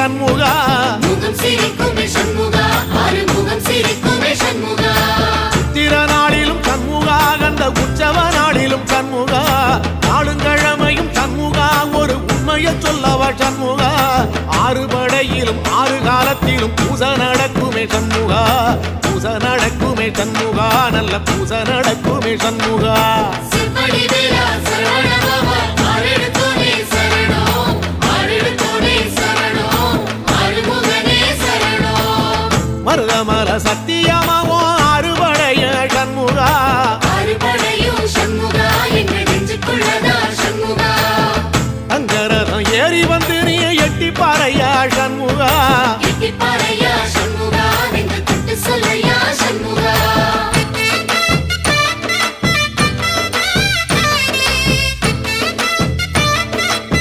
சண்முகா முகம் சிரிக்குமே சண்முகா ஆறுமுகம் சிரிக்குமே சண்முகா சித்திர நாளிலும் சண்முகா கந்த உற்சவ நாளிலும் சண்முகா நாளுங்கிழமையும் சண்முகா ஒரு உண்மையை சொல்லவா சண்முகா ஆறு படையிலும் ஆறு காலத்திலும் பூசை நடக்குமே சண்முகா பூசை நடக்குமே சண்முகா நல்ல பூசை நடக்குமே சண்முகா சிவடி வேலா சரவணபவா ஆரெடுத்தோனே சரணம் ஆரெடுத்தோனே சரணம் ஆறுமுகனே சரணம் மருதமல சத்தியமாவோ ஆறுபடைய சண்முகா ஆறுபடையும் சண்முகா எங்கள் நெஞ்சுக்குள்ளதா சண்முகா அங்கரதம் ஏறி வந்து